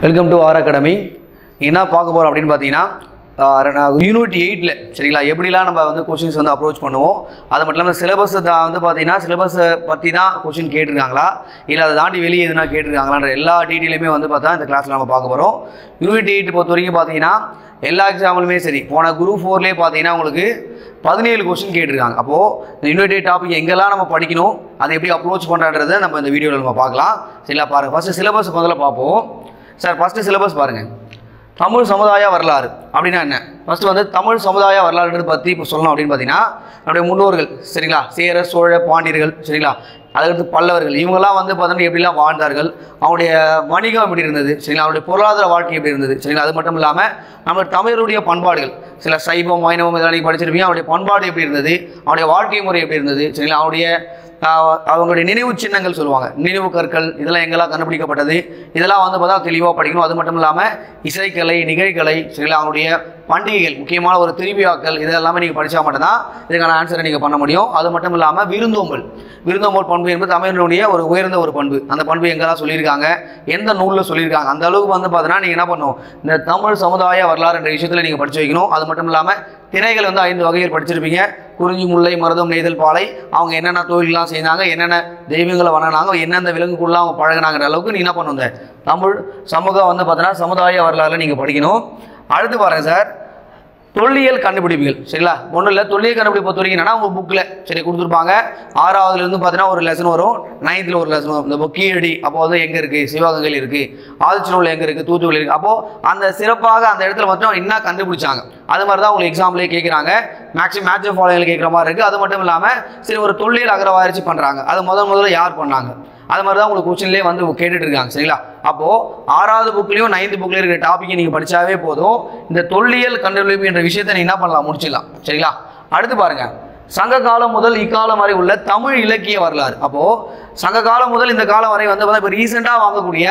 Welcome to R academy. என்ன பார்க்க போகிறோம் அப்படின்னு பார்த்தீங்கன்னா, யூனிட் 8ல் சரிங்களா எப்படிலாம் நம்ம வந்து கொஷின்ஸ் வந்து அப்ரோச் பண்ணுவோம், அது மட்டும் இல்லாமல் சிலபஸ் வந்து பார்த்தீங்கன்னா சிலபஸை பற்றி தான் கொஷின் கேட்டிருக்காங்களா இல்லை அதை தாண்டி வெளியே எதுனா கேட்டிருக்காங்களான்ற எல்லா டீட்டெயிலுமே வந்து பார்த்தா இந்த கிளாஸில் நம்ம பார்க்க போகிறோம். யூனிட் 8 பொறுத்த வரைக்கும் பார்த்தீங்கன்னா எல்லா எக்ஸாம்பிளுமே சரி, போன குரூப் 4லேயே பார்த்தீங்கன்னா உங்களுக்கு 17 கொஸ்டின் கேட்டிருக்காங்க. அப்போது இந்த யூனிட் 8 டாபிக் எங்கெல்லாம் நம்ம படிக்கணும், அதை எப்படி அப்ரோச் பண்ணுறதை நம்ம இந்த வீடியோவில் நம்ம பார்க்கலாம். சரிங்களா, பாருங்கள். ஃபஸ்ட்டு சிலபஸ் முதல்ல பார்ப்போம். சார் ஃபஸ்ட்டு சிலபஸ் பாருங்கள். தமிழ் சமுதாய வரலாறு அப்படின்னா என்ன? ஃபஸ்ட்டு வந்து தமிழ் சமுதாய வரலாறுன்றது பற்றி இப்போ சொல்லணும் அப்படின்னு பார்த்தீங்கன்னா, நம்முடைய முன்னோர்கள் சரிங்களா, சேர சோழ பாண்டியர்கள் சரிங்களா, அதுக்கடுத்து பல்லவர்கள், இவங்கெல்லாம் வந்து பார்த்தீங்கன்னா எப்படிலாம் வாழ்ந்தார்கள், அவங்களுடைய வணிகம் எப்படி இருந்தது சரிங்களா, அவருடைய பொருளாதார வாழ்க்கை எப்படி இருந்தது சரிங்களா, அது மட்டும் இல்லாமல் நம்ம தமிழருடைய பண்பாடுகள், சில சைவம் வைணவம் இதெல்லாம் நீங்கள் படிச்சிருப்பீங்க, அவருடைய பண்பாடு எப்படி இருந்தது, அவருடைய வாழ்க்கை முறை எப்படி இருந்தது சரிங்களா, அவங்களுடைய நினைவு சின்னங்கள் சொல்லுவாங்க, நினைவு கற்கள், இதெல்லாம் எங்கெல்லாம் கண்டுபிடிக்கப்பட்டது, இதெல்லாம் வந்து பார்த்தா தெளிவாக படிக்கணும். அது மட்டும் இல்லாமல் இசைக்கலை, நிகழ்கலை சரிங்களா, அவங்களுடைய பண்டிகைகள், முக்கியமான ஒரு திருவிழாக்கள், இதெல்லாமே நீங்கள் படித்தா மட்டும்தான் இதுக்கான ஆன்சரை நீங்கள் பண்ண முடியும். அது மட்டும் இல்லாமல் விருந்தோம்பல் பண்பு என்பது தமிழனுடைய ஒரு உயர்ந்த ஒரு பண்பு. அந்த பண்பு எங்கெல்லாம் சொல்லியிருக்காங்க, எந்த நூலில் சொல்லியிருக்காங்க, அந்த அளவுக்கு வந்து பார்த்தீங்கன்னா நீங்கள் என்ன பண்ணணும், இந்த தமிழ் சமுதாய வரலாறு என்ற விஷயத்தில் நீங்கள் படித்து வைக்கணும். அது மட்டும் இல்லாமல் திணைகள் வந்து 5 வகையில் படிச்சிருப்பீங்க. குறிஞ்சி, முல்லை, மருதம், நெய்தல், பாலை, அவங்க என்னென்ன தொழிலெலாம் செய்தாங்க, என்னென்ன தெய்வங்களை வணங்கினாங்க, எந்தெந்த விலங்குக்குள்ளே அவங்க பழகினாங்கிற அளவுக்கு நீ என்ன பண்ணுங்க, தமிழ் சமூகம் வந்து பார்த்தீங்கன்னா சமுதாய வரலாறுல நீங்கள் படிக்கணும். அடுத்து பாருங்கள் சார், தொல்லியல் கண்டுபிடிப்புகள் சரிங்களா. ஒன்றும் இல்லை, தொல்லியல் கண்டுபிடிப்பு பொறுத்த வரைக்கும் என்னன்னா உங்கள் புக்கில் சரி கொடுத்துருப்பாங்க. 6வதுலேருந்து பார்த்தீங்கன்னா ஒரு லெசன் வரும், 9th ஒரு லெசன் வரும். இந்த கீழடி அப்போ வந்து எங்கே இருக்குது, சிவகங்கையில் இருக்குது, ஆதிச்சநல்லூரில் எங்கே இருக்குது, தூத்துக்குடி இருக்குது. அப்போது அந்த சிறப்பாக அந்த இடத்துல மட்டும் என்ன கண்டுபிடிச்சாங்க, அது மாதிரி தான் உங்களுக்கு எக்ஸாம்லேயே கேட்குறாங்க. மேக்ஸிமம் மேட்ச் ஆஃப் ஃபாலோயிங்கில் கேட்குற மாதிரி இருக்குது. அது மட்டும் இல்லாமல் சரி ஒரு தொல்லியல் அகழ்வாராய்ச்சி பண்ணுறாங்க, அது முதல்ல யார் பண்ணாங்க, அது மாதிரி தான் உங்களுக்கு கொஸ்டின்லேயே வந்து கேட்டுட்டு இருக்காங்க சரிங்களா. அப்போது 6வது புக்லேயும் 9th புக்லேயும் இருக்கிற டாப்பிக்கை நீங்கள் படித்தாவே போதும், இந்த தொல்லியல் கண்டுபிடிப்பு என்ற விஷயத்தை நீங்கள் என்ன பண்ணலாம், முடிச்சிடலாம் சரிங்களா. அடுத்து பாருங்கள், சங்க காலம் முதல் இக்காலம் வரை உள்ள தமிழ் இலக்கிய வரலாறு. அப்போது சங்க காலம் முதல் இந்த காலம் வரை வந்து இப்போ ரீசெண்டாக வாங்கக்கூடிய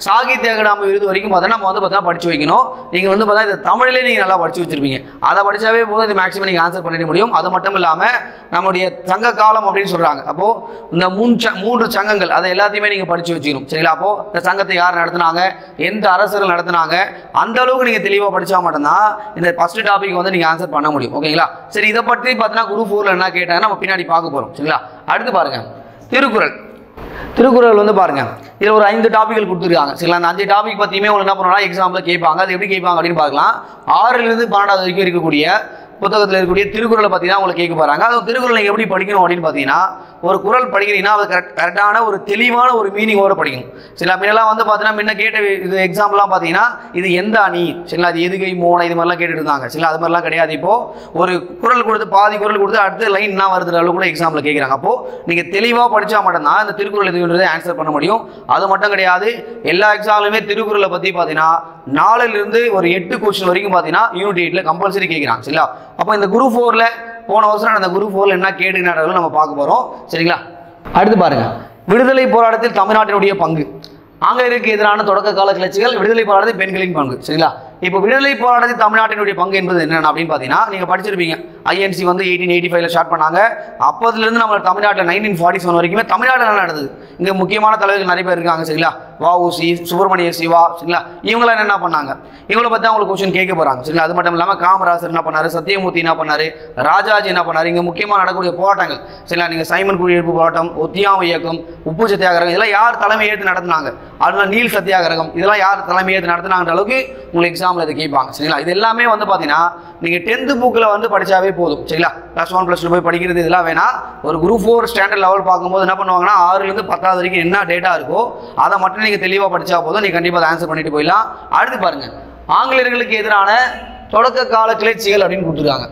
சாகித்ய அகாடமி விருது வரைக்கும் பார்த்தீங்கன்னா நம்ம வந்து பார்த்தீங்கன்னா படித்து வைக்கணும். நீங்கள் வந்து பார்த்தா இந்த தமிழிலே நீங்கள் நல்லா படித்து வச்சுருப்பீங்க, அதை படித்தாவே போதும், இது மேக்ஸிமம் நீங்கள் ஆன்சர் பண்ணிட முடியும். அது மட்டும் இல்லாமல் நம்முடைய சங்க காலம் அப்படின்னு சொல்கிறாங்க. அப்போது இந்த 3 சங்கங்கள் அதை எல்லாத்தையுமே நீங்கள் படித்து வச்சுக்கணும் சரிங்களா. அப்போது இந்த சங்கத்தை யார் நடத்துனாங்க, எந்த அரசர்கள் நடத்துனாங்க, அந்த அளவுக்கு நீங்கள் தெளிவாக படித்தா மட்டும்தான் இந்த ஃபஸ்ட்டு டாபிக் வந்து நீங்கள் ஆன்சர் பண்ண முடியும். ஓகேங்களா. சரி, இதை பற்றி பார்த்தீங்கன்னா குரூப் 4ல் என்ன கேட்டாங்க நம்ம பின்னாடி பார்க்க போகிறோம் சரிங்களா. அடுத்து பாருங்கள், திருக்குறள் வந்து பாருங்கள், இதில் ஒரு 5 டாபிக்கள் கொடுத்துருக்காங்க சரிங்களா. அந்த 5 டாபிக் பற்றியுமே உங்களுக்கு என்ன பண்ணலாம், எக்ஸாம்பிள் கேட்பாங்க. அது எப்படி கேட்பாங்க அப்படின்னு பார்க்கலாம். 6லேருந்து 12வது வரைக்கும் இருக்கக்கூடிய புத்தகத்தில் இருக்கக்கூடிய திருக்குறளை பற்றி தான் உங்களுக்கு கேட்க போகிறாங்க. அது திருக்குறள் நீங்கள் எப்படி படிக்கணும் அப்படின்னு பார்த்தீங்கன்னா, ஒரு குறள் படிக்கிறீங்கன்னா அது கரெக்டான ஒரு தெளிவான ஒரு மீனிங்கோடு படிக்கணும். சில முன்னெல்லாம் வந்து பார்த்தீங்கன்னா முன்ன கேட்ட இது எக்ஸாம்பிள்லாம் பார்த்தீங்கன்னா இது எந்த அணி சரிங்களா, அது எதுகை மோனை இது மாதிரிலாம் கேட்டுட்டு இருந்தாங்க சரிங்களா. அது மாதிரிலாம் கிடையாது. இப்போது ஒரு குறள் கொடுத்து பாதி குறள் கொடுத்து அடுத்த லைன் என்ன வருது அளவு கூட எக்ஸாம்பிள் கேட்குறாங்க. அப்போது நீங்கள் தெளிவாக படித்தா மட்டும்தான் இந்த திருக்குறள் எதுன்றதை ஆன்சர் பண்ண முடியும். அது மட்டும் கிடையாது, எல்லா எக்ஸாம்லையுமே திருக்குறளை பற்றி பார்த்தீங்கன்னா 4லேருந்து ஒரு 8 கொஸ்டின் வரைக்கும் பார்த்தீங்கன்னா யூனிட் 8ல் கம்பல்சரி கேட்குறாங்க சரிங்களா. அப்போ இந்த குரூப் 4ல் போன வருஷம் அந்த குரூப் 4ல் என்ன கேட்டுக்கினார்கள் நம்ம பார்க்க போகிறோம் சரிங்களா. அடுத்து பாருங்கள், விடுதலை போராட்டத்தில் தமிழ்நாட்டினுடைய பங்கு, ஆங்கிலேயருக்கு எதிரான தொடக்க கால கிளர்ச்சிகள், விடுதலை போராட்டத்தில் பெண்களின் பங்கு சரிங்களா. இப்போ விடுதலை போராட்டத்தில் தமிழ்நாட்டினுடைய பங்கு என்பது என்னென்ன அப்படின்னு பார்த்தீங்கன்னா நீங்கள் படிச்சிருப்பீங்க. ஐஎன்சி வந்து 1885ல் ஸ்டார்ட் பண்ணாங்க. அப்போதுலேருந்து நம்ம தமிழ்நாட்டில் 1947 வரைக்குமே தமிழ்நாட்டில் என்ன நடந்தது, இங்கே முக்கியமான தலைவர்கள் நிறைய பேர் இருக்காங்க சரிங்களா. வஉசி, சுப்பிரமணிய சிவா சரிங்களா, இவங்களாம் என்ன பண்ணாங்க, இவங்களை பற்றி அவங்களுக்கு கொஸ்டின் கேட்க போகிறாங்க சரிங்களா. அது மட்டும் இல்லாமல் காமராஜர் என்ன பண்ணார், சத்தியமூர்த்தி என்ன பண்ணார், ராஜாஜி என்ன பண்ணார், இங்கே முக்கியமாக நடக்கக்கூடிய போராட்டங்கள் சரிங்களா. நீங்கள் சைமன் குடியிருப்பு போராட்டம், ஒத்தியாமை இயக்கம், உப்பு சத்தியாகிரகம், இதெல்லாம் யார் தலைமை ஏற்று நடத்தினாங்க, அதெல்லாம் நீல் சத்தியாகிரகம், இதெல்லாம் யார் தலைமை ஏற்று நடத்தினாங்கிற அளவுக்கு உங்களுக்கு எக்ஸாம்பிள் இதை கேட்பாங்க சரிங்களா. இது எல்லாமே வந்து பார்த்தீங்கன்னா நீங்கள் 10th புக்கில் வந்து படித்தாவே போதும் சரிங்களா. +1 +2 போய் படிக்கிறது இதெல்லாம் வேணாம். ஒரு குரூப் 4 ஸ்டாண்டர்ட் லெவல் பார்க்கும்போது என்ன பண்ணுவாங்கன்னா 6லேருந்து 10வது வரைக்கும் என்ன டேட்டா இருக்கோ அதை மட்டும் நீங்கள் தெளிவாக படித்தா போதும், நீங்கள் கண்டிப்பாக அதை ஆன்சர் பண்ணிட்டு போயிடலாம். அடுத்து பாருங்கள், ஆங்கிலேயர்களுக்கு எதிரான தொடக்க கால கிளர்ச்சிகள் அப்படின்னு கொடுத்துருக்காங்க.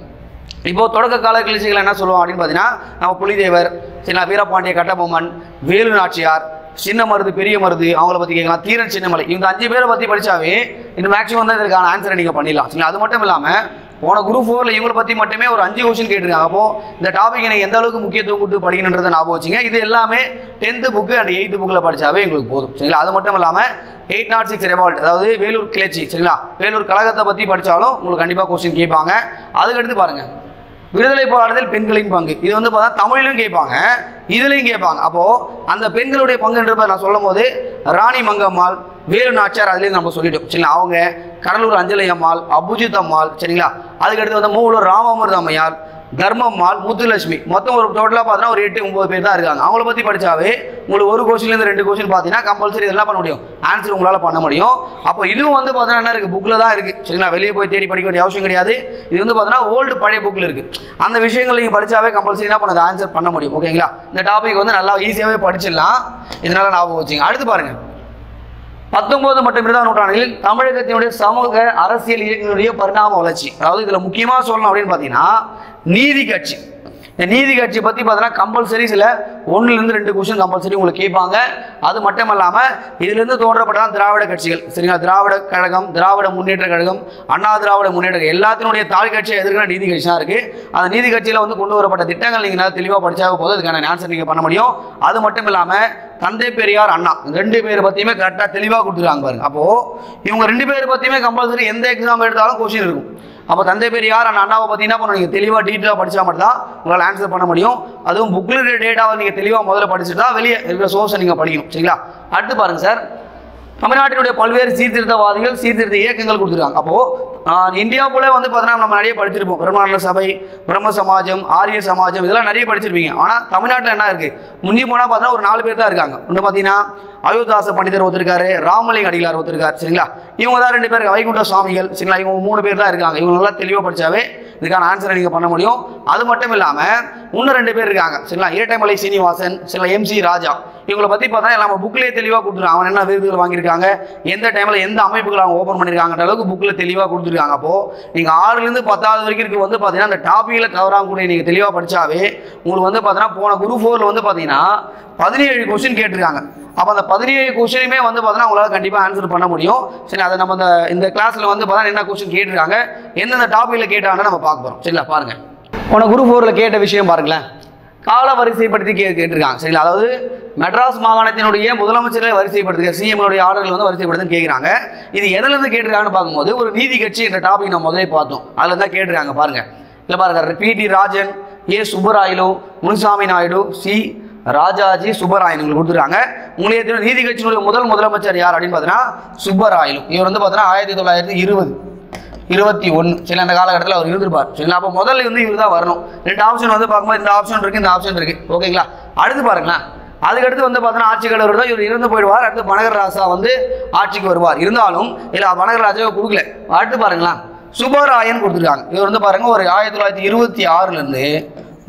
இப்போது தொடக்க கால கிளர்ச்சிகள் என்ன சொல்லுவோம் அப்படின்னு பார்த்தீங்கன்னா நம்ம புலிதேவர் சரிங்களா, வீரபாண்டிய கட்டபொம்மன், வேலு நாச்சியார், சின்ன மருது, பெரிய மருது, அவங்கள பற்றி கேட்கலாம், தீரன் சின்னமலை, இந்த 5 பேரை பற்றி படித்தாவே இந்த மேக்ஸிமம் தான் இதற்கான ஆன்சரை நீங்கள் பண்ணிடலாம் சரிங்களா. அது மட்டும் இல்லாமல் போன குரூப் 4ல் இவங்களை பற்றி மட்டுமே ஒரு 5 கொஸ்டின் கேட்டிருக்காங்க. அப்போது இந்த டாபிக் எனக்கு எந்த அளவுக்கு முக்கியத்துவம் கொடுத்து படிக்கணுன்றதை ஞாபகம் வச்சுங்க. இது எல்லாமே 10th புக்கு அண்ட் 8th புக்கில் படித்தாவே எங்களுக்கு போதும் சரிங்களா. அது மட்டும் இல்லாமல் 806 ரெவால்ட், அதாவது வேலூர் கிளர்ச்சி சரிங்களா, வேலூர் கழகத்தை பற்றி படித்தாலும் உங்களுக்கு கண்டிப்பாக கொஸ்டின் கேட்பாங்க. அதுக்கடுத்து பாருங்கள், விடுதலை போராட்டத்தில் பெண்களின் பங்கு, இது வந்து பார்த்தா தமிழிலும் கேட்பாங்க, இதுலையும் கேட்பாங்க. அப்போது அந்த பெண்களுடைய பங்குன்றதை நான் சொல்லும் போது ராணி மங்கம்மாள், வேலு நாச்சியார் அதுலேயும் நம்ம சொல்லிட்டோம் சரிங்களா. அவங்க கடலூர் அஞ்சலை அம்மாள், அபுஜித் அம்மாள் சரிங்களா. அதுக்கடுத்து வந்து மூவலூர் ராமாமிர்த அம்மையார், தர்மம்மாள், முத்துலட்சுமி, மொத்தம் ஒரு டோட்டலாக பார்த்தீங்கன்னா ஒரு 8-9 பேர் தான் இருக்காங்க. அவங்கள பற்றி படித்தாவே உங்களுக்கு ஒரு கொஸ்டின்லேருந்து 2 கொஸ்டின் பார்த்தீங்கன்னா கம்பல்சரி இதெல்லாம் பண்ண முடியும், ஆன்சர் உங்களால் பண்ண முடியும். அப்போ இதுவும் வந்து பார்த்தீங்கன்னா என்ன இருக்குது, புக்கில் தான் இருக்குது சரிங்களா. வெளியே போய் தேடி படிக்க வேண்டிய அவசியம் கிடையாது. இது வந்து பார்த்தீங்கன்னா ஓல்டு பழைய புக்கில் இருக்குது. அந்த விஷயங்கள் நீங்கள் படித்தாவே கம்பல்சரி என்ன பண்ணது ஆன்சர் பண்ண முடியும். ஓகேங்களா. இந்த டாபிக் வந்து நல்லா ஈஸியாகவே படிச்சிடலாம். இதனால் ஞாபகம் வச்சுங்க. அடுத்து பாருங்கள், 19 மற்றும் 20ஆம் நூற்றாண்டில் தமிழகத்தினுடைய சமூக அரசியல் இயக்கங்களுடைய பரிணாம வளர்ச்சி. அதாவது இதில் முக்கியமாக சொல்லணும் அப்படின்னு பார்த்தீங்கன்னா நீதி கட்சி. இந்த நீதி கட்சி பற்றி பார்த்தீங்கன்னா கம்பல்சரி சில 1-2 கொஸ்டின் கம்பல்சரி உங்களுக்கு கேட்பாங்க. அது மட்டும் இல்லாமல் இதிலிருந்து தோன்றப்பட்டதான் திராவிட கட்சிகள் சரிங்களா. திராவிட கழகம், திராவிட முன்னேற்ற கழகம், அண்ணா திராவிட முன்னேற்ற கழகம் எல்லாத்தினுடைய தாய் கட்சியை எதிர்க்கிற நீதி கட்சி தான் இருக்குது. அந்த நீதி கட்சியில் வந்து கொண்டு வரப்பட்ட திட்டங்கள் நீங்கள் தெளிவாக படித்தாக போது அதுக்கான ஆன்சர் நீங்கள் பண்ண முடியும். அது மட்டும் இல்லாமல் தந்தை பெரியார் அண்ணா 2 பேர் பற்றியுமே கரெக்டாக தெளிவாக கொடுத்துருக்காங்க பாருங்க. அப்போது இவங்க 2 பேர் பற்றியுமே கம்பல்சரி எந்த எக்ஸாம் எடுத்தாலும் கொஸ்டின் இருக்கும். அப்போ தந்தை பெரியார் அண்ணாவை பற்றி என்ன பண்ணணும், நீங்கள் தெளிவாக டீட்டெயிலாக படித்தா மட்டும் தான் உங்களால் ஆன்சர் பண்ண முடியும். அதுவும் புக்கில் இருக்கிற டேட்டாவை நீங்கள் தெளிவாக முதல்ல படிச்சுட்டு தான் வெளியே இருக்கிற சோர்ஸை நீங்கள் படிக்கணும் சரிங்களா. அடுத்து பாருங்கள் சார், தமிழ்நாட்டினுடைய பல்வேறு சீர்திருத்தவாதிகள், சீர்திருத்த இயக்கங்கள் கொடுத்துருக்காங்க. அப்போது இந்தியாவுக்குள்ளே வந்து பார்த்தீங்கன்னா நம்ம நிறைய படிச்சிருப்போம். பிரம்மாண்ட சபை, பிரம்ம சமாஜம், ஆரிய சமாஜம் இதெல்லாம் நிறைய படிச்சிருப்பீங்க. ஆனால் தமிழ்நாட்டில் என்ன இருக்குது, முந்தி போனால் பார்த்தீங்கன்னா ஒரு 4 பேர் தான் இருக்காங்க. ஒன்று பார்த்தீங்கன்னா அயோத்தாச பண்டிதர் ஒருத்தருக்காரு, ராமலிங்க அடிகளார் ஒருத்தருக்காரு சரிங்களா. இவங்க தான் 2 பேர், வைகுண்ட சுவாமிகள் சரிங்களா. இவங்க 3 பேர் தான் இருக்காங்க. இவங்க நல்லா தெளிவாக படித்தாவே இதுக்கான ஆன்சரை நீங்கள் பண்ண முடியும். அது மட்டும் இல்லாமல் இன்னும் 2 பேர் இருக்காங்க சரிங்களா. இரட்டைமலை சீனிவாசன் சரிங்களா, MC ராஜா. இவங்களை பற்றி பார்த்தா நம்ம புக்கிலே தெளிவாக கொடுத்துருக்காங்க. அவன் என்ன விருதுகள் வாங்கியிருக்காங்க, எந்த டைமில் எந்த அமைப்புகள் அவங்க ஓப்பன் பண்ணியிருக்காங்கன்ற அளவுக்கு புக்கில் தெளிவாக கொடுத்துருக்காங்க. அப்போது நீங்கள் 6லேருந்து 10வது வரைக்கும் இருக்கு வந்து பார்த்தீங்கன்னா அந்த டாப்பிக்கில் கவர் ஆகக்கூடிய நீங்கள் தெளிவாக படித்தாவே உங்களுக்கு வந்து பார்த்தீங்கன்னா போன குரூப் 4 வந்து பார்த்தீங்கன்னா 17 கொஸ்டின் கேட்டிருக்காங்க. அப்போ அந்த 17 கொஸ்டினுமே வந்து பார்த்தீங்கன்னா உங்களால் கண்டிப்பாக ஆன்சர் பண்ண முடியும் சரி. அதை நம்ம இந்த கிளாஸில் வந்து பார்த்தீங்கன்னா என்ன கொஸ்டின் கேட்டிருக்காங்க, எந்தெந்த டாப்பிக்கில் கேட்டாங்கன்னு நம்ம பார்க்க போகிறோம் சரிங்களா. பாருங்கள், போன குரூப் 4 கேட்ட விஷயம் பாருங்களேன், கால வரிசைப்படுத்தி கேட்டிருக்காங்க சரிங்களா. அதாவது மெட்ராஸ் மாகாணத்தினுடைய முதலமைச்சரை வரிசைப்படுத்துக சிஎம்னுடைய ஆர்டர்கள் வந்து வரிசைப்படுத்துன்னு கேட்குறாங்க. இது எதுலேருந்து கேட்டிருக்காங்கன்னு பார்க்கும்போது ஒரு நீதி கட்சி என்ற டாபிக் நம்ம முதலே பார்த்தோம். அதில் தான் கேட்டிருக்காங்க பாருங்கள். இல்லை பாருங்கள், PT Rajan, A Subbarayalu, Munusamy Naidu, C Rajaji, Subbarayan உங்களுக்கு கொடுத்துருக்காங்க. உங்களுடைய நீதி கட்சியினுடைய முதலமைச்சர் யார் அப்படின்னு பார்த்தீங்கன்னா சுப்பராயலு. இவர் வந்து பார்த்தீங்கன்னா 1920 21 சரி அந்த காலகட்டத்தில் அவர் இருந்திருப்பார் சரிங்களா. அப்போ முதல்ல வந்து இவர் தான் வரணும். 2 ஆப்ஷன் வந்து பார்க்கும்போது இந்த ஆப்ஷன் இருக்குது, இந்த ஆப்ஷன் இருக்குது ஓகேங்களா. அடுத்து பாருங்களேன், அதுக்கடுத்து வந்து பார்த்தீங்கன்னா ஆட்சிக்கு வருவார், இவர் இருந்து போயிடுவார். அடுத்து பனகர் ராசா வந்து ஆட்சிக்கு வருவார். இருந்தாலும் இல்லை பனகர் ராஜாவை கொடுக்கல. அடுத்து பாருங்களேன், சுப்பராயன் கொடுத்துருக்காங்க. இவர் வந்து பாருங்கள் ஒரு 1926லேருந்து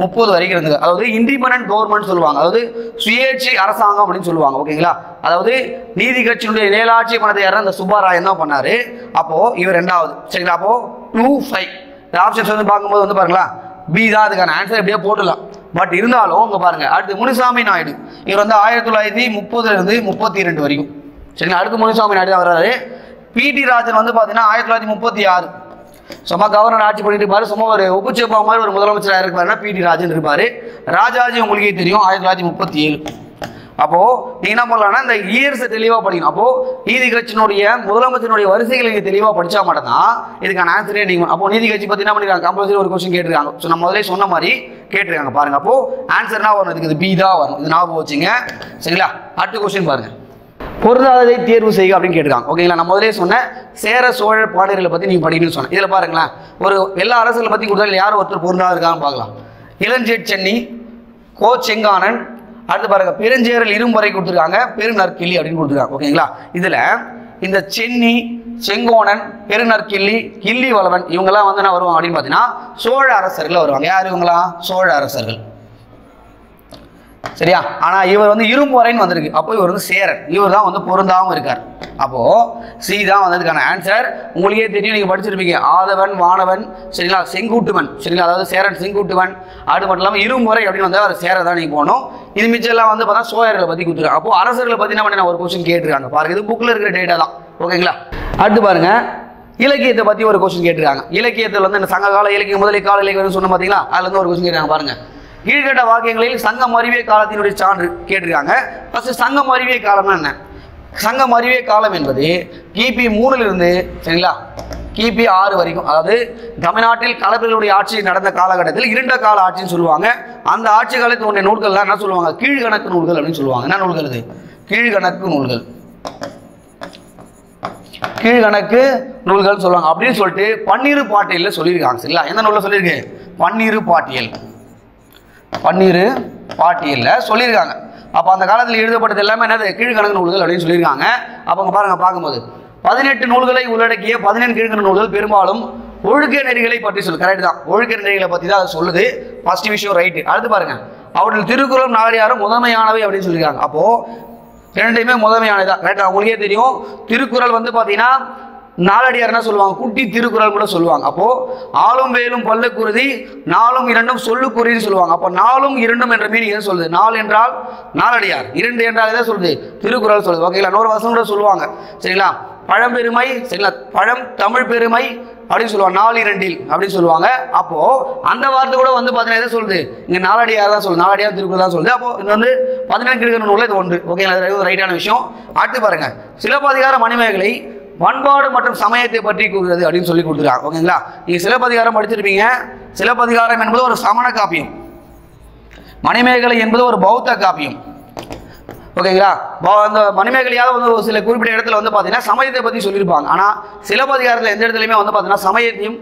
30 வரைக்கும் இருந்தது. அதாவது இண்டிபெண்டன்ட் கவர்மெண்ட் சொல்லுவாங்க, அதாவது சுயேட்சை அரசாங்கம் அப்படின்னு சொல்லுவாங்க ஓகேங்களா. அதாவது நீதி கட்சியினுடைய நிழலாட்சி பணத்தை யாரும் அந்த சுப்பராயன் தான் பண்ணாரு. அப்போது இவர் 2வது சரிங்களா. அப்போது 25 இந்த ஆப்ஷன்ஸ் வந்து பார்க்கும்போது வந்து பாருங்களா B தான் அதுக்கான ஆன்சர் எப்படியே போட்டுடலாம். பட் இருந்தாலும் இங்கே பாருங்கள், அடுத்து முனுசாமி நாயுடு இவர் வந்து 1930லேருந்து 32 வரைக்கும் சரிங்களா. அடுத்து முனுசாமி நாயுடு தான் வர்றாரு. PT ராஜன் வந்து பார்த்தீங்கன்னா 1936 சும்மா கவர்னர் ஆட்சி பண்ணிட்டு இருப்பாரு, சும்மா ஒரு உப்புச்சேப்பா மாதிரி ஒரு முதலமைச்சராக இருப்பாருன்னா PT ராஜன் இருப்பார். ராஜாஜி உங்களுக்கே தெரியும் 1937. அப்போது நீங்கள் என்ன பண்ணலாம்னா இந்த இயர்ஸை தெளிவாக படிக்கணும். அப்போது நீதி கட்சியினுடைய முதலமைச்சருடைய வரிசைகளை நீங்கள் தெளிவாக படித்தா மட்டும்தான் இதுக்கான ஆன்சரே நீங்கள். அப்போது நீதி கட்சி பற்றி என்ன பண்ணிருக்காங்க, கம்பல்சரி ஒரு கொஸ்டின் கேட்டிருக்காங்க. ஸோ நம்ம முதலே சொன்ன மாதிரி கேட்டிருக்காங்க பாருங்கள். அப்போது ஆன்சர்னா வரும், இதுக்கு இது B தான் வரும். இது ஞாபகம் வச்சுங்க சரிங்களா. அடுத்த கொஸ்டின் பாருங்கள், பொருந்தாததை தேர்வு செய்க அப்படின்னு கேட்டிருக்காங்க ஓகேங்களா. நான் முதலே சொன்னேன் சேர சோழ பாண்டியர்களை பற்றி நீங்கள் படிக்கணும்னு சொன்னேன். இதில் பாருங்களேன், ஒரு எல்லா அரசுகளை பற்றி கொடுத்தாலும் யார் ஒருத்தர் பொருந்தாத இருக்கான்னு பார்க்கலாம். இளஞ்சேட் சென்னி, கோ செங்கானன், அடுத்து பாருங்க பெருஞ்சேரல் இரும்பறை கொடுத்துருக்காங்க, பெருநற்கிள்ளி அப்படின்னு கொடுத்துருக்காங்க ஓகேங்களா. இதில் இந்த சென்னி, செங்கோணன், பெருநற்கிள்ளி, கிள்ளி வளவன் இவங்கெல்லாம் வந்து என்ன வருவாங்க அப்படின்னு பார்த்தீங்கன்னா சோழ அரசர்கள் வருவாங்க. யார் இவங்களாம், சோழ அரசர்கள் சரியா. ஆனால் இவர் வந்து இரும்பறைன்னு வந்திருக்கு. அப்போ இவர் வந்து சேரன், இவர் தான் வந்து பொருந்தாமல் இருக்கார். அப்போது C தான் வந்ததுக்கான ஆன்சர். உங்களுக்கே தெரியும், நீங்கள் படிச்சிருப்பீங்க ஆதவன், வானவன் சரிங்களா, செங்குட்டுவன் சரிங்களா. அதாவது சேரன் செங்குட்டுவன். அது மட்டும் இல்லாமல் இரும்பறை அப்படின்னு வந்து அவர் சேர தான் நீங்கள் போகணும். இது மிச்சம்லாம் வந்து பார்த்தா சோழர்களை பற்றி கொடுத்துருக்காங்க. அப்போது அரசர்களை பற்றி என்ன பண்ணி ஒரு கொஸ்டின் கேட்டிருக்காங்க பாருங்க. இது புக்கில் இருக்கிற டேட்டா தான் ஓகேங்களா. அடுத்து பாருங்க, இலக்கியத்தை பற்றி ஒரு கொஸ்டின் கேட்டிருக்காங்க. இலக்கியத்தில் வந்து இந்த சங்ககால இலக்கியம், முதலை கால இலக்கியம் சொன்ன பார்த்தீங்களா, அதில் வந்து ஒரு கொஸ்டின் கேட்டாங்க பாருங்க. கீழ்கண்ட வாக்கியங்களில் சங்கம் அறிவிய காலத்தினுடைய சான்று கேட்டிருக்காங்க. ஃபர்ஸ்ட் சங்கம் அறிவிய காலம்னா என்ன? சங்கம் அறிவிய காலம் என்பது கிபி 3லிருந்து சரிங்களா கிபி 6 வரைக்கும், அதாவது தமிழ்நாட்டில் களப்பிரர்களுடைய ஆட்சி நடந்த காலகட்டத்தில் இருண்ட கால ஆட்சின்னு சொல்லுவாங்க. அந்த ஆட்சி காலத்தில் உடைய நூல்கள்லாம் என்ன சொல்லுவாங்க, கீழ்கணக்கு நூல்கள் அப்படின்னு சொல்லுவாங்க. என்ன நூல்கள் இது, கீழ்கணக்கு நூல்கள் கீழ்கணக்கு நூல்கள் சொல்லுவாங்க அப்படின்னு சொல்லிட்டு பன்னிரு பாட்டியல்ல சொல்லியிருக்காங்க. சரிங்களா? எந்த நூலில் சொல்லியிருக்கு? பன்னிரு பாட்டியல். பன்னிரு பாட்டியல்ல சொல்லியிருக்காங்க. அப்போ அந்த காலத்தில் எழுதப்பட்டது எல்லாமே என்னது? கீழ்கணக்கு நூல்கள் அப்படின்னு சொல்லியிருக்காங்க. அப்போ அங்கே பாருங்க, பார்க்கும்போது 18 நூல்களை உள்ளடக்கிய 17 கீழ்கணக்கு நூல்கள் பெரும்பாலும் ஒழுக்க நெறிகளை பற்றி சொல்லு. கரெக்ட் தான், ஒழுக்க நெறிகளை பற்றி தான் அது சொல்லுது. ஃபர்ஸ்ட் விஷயம் ரைட்டு. அடுத்து பாருங்க, அவர்கள் திருக்குறள் நாலடியாரும் முதன்மையானவை அப்படின்னு சொல்லியிருக்காங்க. அப்போ ரெண்டையுமே முதன்மையானதான். கரெக்டாக உங்களுக்கே தெரியும், திருக்குறள் வந்து பார்த்தீங்கன்னா நாலடியார்னா சொல்லுவாங்க, குட்டி திருக்குறள் கூட சொல்லுவாங்க. அப்போ ஆளும் வேலும் பல்லு குருதி நாலும் இரண்டும் சொல்லு குறின்னு சொல்லுவாங்க. அப்போ நாலும் இரண்டும் என்ற மீனிங் எதை சொல்லுது? நாலு என்றால் நாலடியார், இரண்டு என்றால் எதை சொல்லுது? திருக்குறள் சொல்லுது. ஓகேங்களா? இன்னொரு வசனம் கூட சொல்லுவாங்க. சரிங்களா? பழம்பெருமை, சரிங்களா, பழம் தமிழ் பெருமை அப்படின்னு சொல்லுவாங்க, நாலு இரண்டில் அப்படின்னு சொல்லுவாங்க. அப்போ அந்த வார்த்தை கூட வந்து பார்த்தீங்கன்னா எதை சொல்லுது? இங்கே நாலடியார் தான் சொல்லுது, நாலடியார் திருக்குறள் தான் சொல்லுது. அப்போ இது வந்து 17 கீழ்கணக்கு நூல்ல இது ஒன்று. ஓகேங்களா? இது ரைட்டான விஷயம். அடுத்து பாருங்க, சிலப்பதிகார மணிமேகலை பண்பாடு மற்றும் சமயத்தை பற்றி கூறுகிறது அப்படின்னு சொல்லி கொடுத்துருக்காங்க. ஓகேங்களா? நீங்க சிலப்பதிகாரம் படிச்சிருப்பீங்க. சிலப்பதிகாரம் என்பது ஒரு சமண காப்பியம், மணிமேகலை என்பது ஒரு பௌத்த காப்பியம். ஓகேங்களா? அந்த மணிமேகலையாவது வந்து ஒரு சில குறிப்பிட்ட இடத்துல வந்து பார்த்தீங்கன்னா சமயத்தை பற்றி சொல்லியிருப்பாங்க. ஆனால் சிலப்பதிகாரத்தில் எந்த இடத்துலையுமே வந்து பார்த்தீங்கன்னா சமயத்தையும்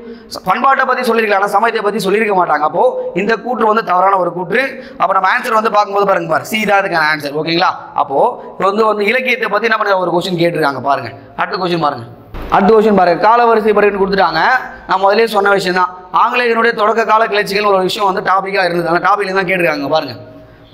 பண்பாட்டை பற்றி சொல்லியிருக்கலாம், ஆனால் சமயத்தை பற்றி சொல்லியிருக்க மாட்டாங்க. அப்போ இந்த கூற்று வந்து தவறான ஒரு கூற்று. அப்போ நம்ம ஆன்சர் வந்து பார்க்கும்போது பாருங்க, பாரு சி தான் அதுக்கான ஆன்சர். ஓகேங்களா? அப்போ வந்து இலக்கியத்தை பற்றி என்ன பண்ண ஒரு கொஸ்டின் கேட்டிருக்காங்க பாருங்க. அடுத்த கொஸ்டின் பாருங்க. அடுத்த கொஸ்டின் பாருங்க, காலவரிசை பற்றி கொடுத்துட்டாங்க. நான் முதலே சொன்ன விஷயம் தான், ஆங்கிலேயனுடைய தொடக்க கால கிளர்ச்சிகள் ஒரு விஷயம் வந்து டாபிக்காக இருந்தது. அந்த டாபிக்ல தான் கேட்டிருக்காங்க பாருங்க.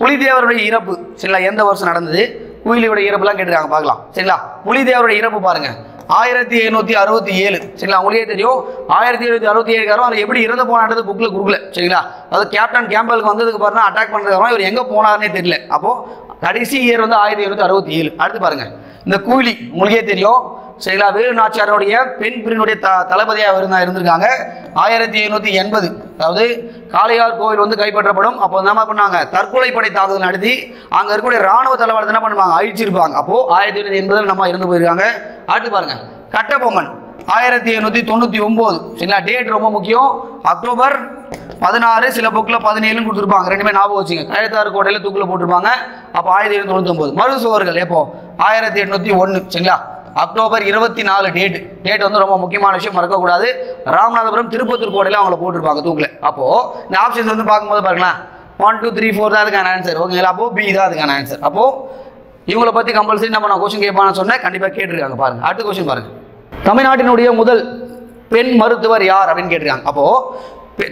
புலிதேவருடைய இறப்பு, சரிங்களா, எந்த வருஷம் நடந்தது? குயிலியோட இறப்புலாம் கேட்டிருக்காங்க, பார்க்கலாம். சரிங்களா? புலிதேவருடைய இறப்பு பாருங்க 1767. சரிங்களா? உங்களுக்கே தெரியும் 1767 அவர் எப்படி இறந்து போனான்றது புக்கில் கொடுக்கல. சரிங்களா? அது கேப்டன் கேம்பலுக்கு வந்ததுக்கு பாருங்க, அட்டாக் பண்ணுறதுக்கு இவர் எங்கே போனார்னே தெரியல. அப்போ கடைசி இயர் வந்து 1767. அடுத்து பாருங்க, இந்த குயிலி உங்களுக்கே தெரியும். சரிங்களா? வேலு நாச்சியாருடைய பெண் பிரிவினுடைய தளபதியாக இருந்திருக்காங்க 1780. அதாவது காளையார் கோவில் வந்து கைப்பற்றப்படும். அப்போ என்ன பண்ணாங்க? தற்கொலை படை தாக்குதல் நடத்தி அங்கே இருக்கக்கூடிய ராணுவ தளவாடத்தை என்ன பண்ணுவாங்க? அழிச்சிருப்பாங்க. அப்போ 1780 நம்ம இருந்து போயிருக்காங்க. அடுத்து பாருங்க, கட்டபொம்மன் 1799. சரிங்களா? டேட் ரொம்ப முக்கியம். அக்டோபர் 16, சில புக்கில் 17 கொடுத்துருப்பாங்க. ரெண்டுமே ஞாபகம் வச்சுங்க. கயத்தாறு கோட்டையில் தூக்கில் போட்டிருப்பாங்க. அப்போ 1799. மருதுசுவர்கள் எப்போ? 1801. சரிங்களா? அக்டோபர் 24 டேட் வந்து ரொம்ப முக்கியமான விஷயம், மறக்கக்கூடாது. ராமநாதபுரம் திருப்பத்தூர் கோட்டையில் அவங்கள போட்டிருப்பாங்க தூக்கில். அப்போ இந்த ஆப்ஷன்ஸ் வந்து பார்க்கும்போது பாருங்களேன், 1 2 3 4 தான் அதுக்கான ஆன்சர். ஓகேங்களா? அப்போ பி தான் அதுக்கான ஆன்சர். அப்போ இவங்களை பற்றி கம்பல்சரி நம்ம நான் கொஸ்டின் கேட்பான்னு சொன்னேன், கண்டிப்பாக கேட்டிருக்காங்க பாருங்க. அடுத்த கொஸ்டின் பாருங்க, தமிழ்நாட்டினுடைய முதல் பெண் மருத்துவர் யார் அப்படின்னு கேட்டிருக்காங்க. அப்போ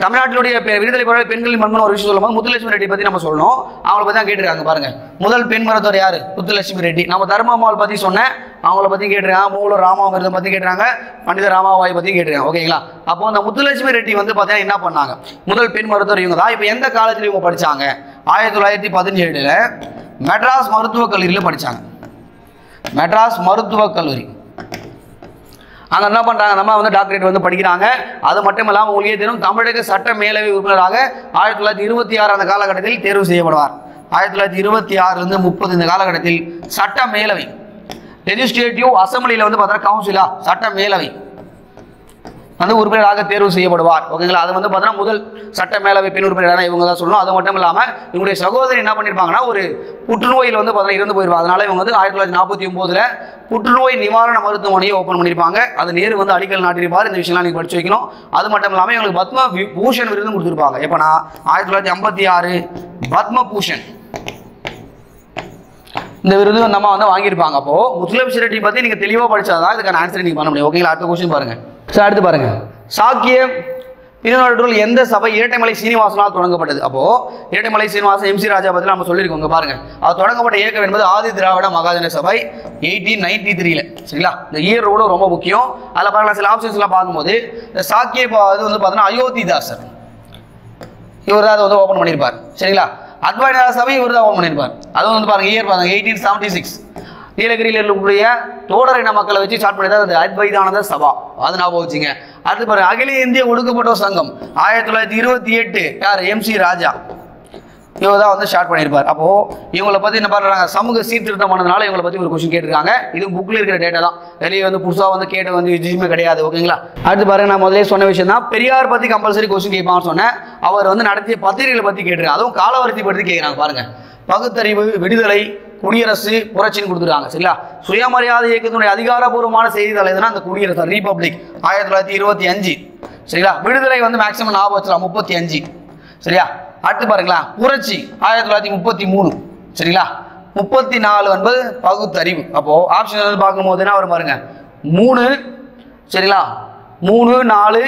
தமிழ்நாட்டினுடைய விடுதலை போராட்ட பெண்களின் மர்மம் ஒரு விஷயம் சொல்லும்போது முத்துலட்சுமி ரெட்டி பற்றி நம்ம சொல்லணும். அவங்கள பற்றி தான் கேட்டிருக்காங்க பாருங்க. முதல் பெண் மருத்துவர் யார்? முத்துலட்சுமி ரெட்டி. நம்ம தர்மம்மாள் பற்றி சொன்னேன், அவங்கள பற்றி கேட்டிருக்காங்க. மூலர் ராமாமிர்தம் பற்றி கேட்டிருக்காங்க, பண்டித ராமாபாய் பற்றி கேட்டிருக்காங்க. ஓகேங்களா? அப்போ அந்த முத்துலட்சுமி ரெட்டி வந்து பார்த்தீங்கன்னா என்ன பண்ணாங்க? முதல் பெண் மருத்துவர் இவங்க தான். இப்போ எந்த காலேஜில் இவங்க படித்தாங்க? 1917 மெட்ராஸ் மருத்துவக் கல்லூரியில் படித்தாங்க. மெட்ராஸ் மருத்துவக் கல்லூரி. அங்கே என்ன பண்ணுறாங்க? நம்ம வந்து டாக்டரேட் வந்து படிக்கிறாங்க. அது மட்டும் இல்லாமல் உங்களுக்கே தெரியும், தமிழக சட்ட மேலவை உறுப்பினராக 1926 அந்த காலகட்டத்தில் தேர்வு செய்யப்படுவார். 1926 30 இந்த காலகட்டத்தில் சட்ட மேலவை, லெஜிஸ்லேட்டிவ் அசம்பிளியில் வந்து பார்த்தீங்கன்னா கவுன்சிலா சட்ட மேலவை வந்து உறுப்பினராக தேர்வு செய்யப்படுவார். ஓகேங்களா? அது வந்து பார்த்தீங்கன்னா முதல் சட்ட மேலவை பெண் உறுப்பினரான இவங்க தான் சொல்லணும். அது மட்டும் இல்லாமல் இவங்களுடைய சகோதரி என்ன பண்ணியிருப்பாங்கன்னா ஒரு புற்றுநோயில் வந்து பார்த்தீங்கன்னா இறந்து போயிருவாங்க. அதனால இவங்க வந்து 1949 புற்றுநோய் நிவாரண மருத்துவமனையை ஓப்பன் பண்ணியிருப்பாங்க. அது நேரு வந்து அடிக்கல் நாட்டியிருப்பார். இந்த விஷயம்லாம் நீங்கள் படிச்சு வைக்கணும். அது மட்டும் இல்லாமல் இவங்களுக்கு பத்ம பூஷன் விருதும் கொடுத்துருப்பாங்க. எப்போனா 1956 பத்ம பூஷன் இந்த விருது நம்ம வந்து வாங்கியிருப்பாங்க. அப்போ முத்துலட்சுமி ரெட்டி பற்றி நீங்கள் தெளிவாக படிச்சாதான் இதுக்கான ஆன்சர் நீங்கள் பண்ண முடியும். ஓகேங்களா? அடுத்த கொஸ்டின் பாருங்க. சார் அடுத்து பாருங்க, சாக்கிய பின்னோட்டூர் எந்த சபை இரட்டைமலை சீனிவாசனால் தொடங்கப்பட்டது? அப்போ இரட்டைமலை சீனிவாசன் எம்சி ராஜா பற்றி நம்ம சொல்லியிருக்கோங்க பாருங்க. அது தொடங்கப்பட்ட இயக்கம் என்பது ஆதி திராவிட மகாஜன சபை 1893. சரிங்களா? இந்த இயர் கூட ரொம்ப முக்கியம். அதில் பாருங்களா, சில ஆப்ஷன்ஸ்லாம் பார்க்கும்போது இந்த சாக்கிய இது வந்து பார்த்தீங்கன்னா அயோத்திதாசர் இவர் தான் அதை வந்து ஓப்பன் பண்ணியிருப்பார். சரிங்களா? அத்வைதான சபை இவர் தான் ஓப்பன் பண்ணியிருப்பார். அதுவும் வந்து பாருங்க இயர் பாருங்க 1876. நீலகிரியில் இருக்கக்கூடிய தோடர் இன மக்களை வச்சு ஸ்டார்ட் பண்ணி தான் அந்த அத்வைதானந்த சபா, அது ஞாபகம் வச்சுங்க. அடுத்து பாருங்க, அகில இந்திய ஒடுக்கப்பட்டோர் சங்கம் 1928 யார்? எம்சி ராஜா இவர் தான் வந்து ஸ்டார்ட் பண்ணியிருப்பார். அப்போ இவங்களை பற்றி என்ன பண்ணுறாங்க? சமூக சீர்திருத்தம் பண்ணதுனால இவங்களை பற்றி ஒரு கொஸ்டின் கேட்டிருக்காங்க. இது புக்கில் இருக்கிற டேட்டா தான், வெளியே வந்து புதுசாக வந்து கேட்டு வந்து விஷயமே கிடையாது. ஓகேங்களா? அடுத்து பாருங்க, நான் முதலே சொன்ன விஷயம் தான், பெரியார் பற்றி கம்பல்சரி கொஸ்டின் கேட்பான்னு சொன்னேன். அவர் வந்து நடத்திய பத்திரிகைகளை பற்றி கேட்டிருக்காங்க. அதுவும் காலவரிசை பற்றி கேட்குறாங்க பாருங்க. பகுத்தறிவு, விடுதலை, குடியரசு, புரட்சின்னு கொடுத்துருக்காங்க. சரிங்களா? சுயமரியாதை இயக்கத்தினுடைய அதிகாரப்பூர்வமான செய்தித்தாள் எதுனா அந்த குடியரசு, ரிபப்ளிக் 1925. சரிங்களா? விடுதலை வந்து மேக்ஸிமம் ஞாபகம் வச்சுக்கலாம் 35. சரியா? அடுத்து பாருங்களா, புரட்சி 1933. சரிங்களா? 34 என்பது பகுத்தறிவு. அப்போ ஆப்ஷன் வந்து பார்க்கும்போது என்ன வரும் பாருங்க, 3. சரிங்களா? 3, 4,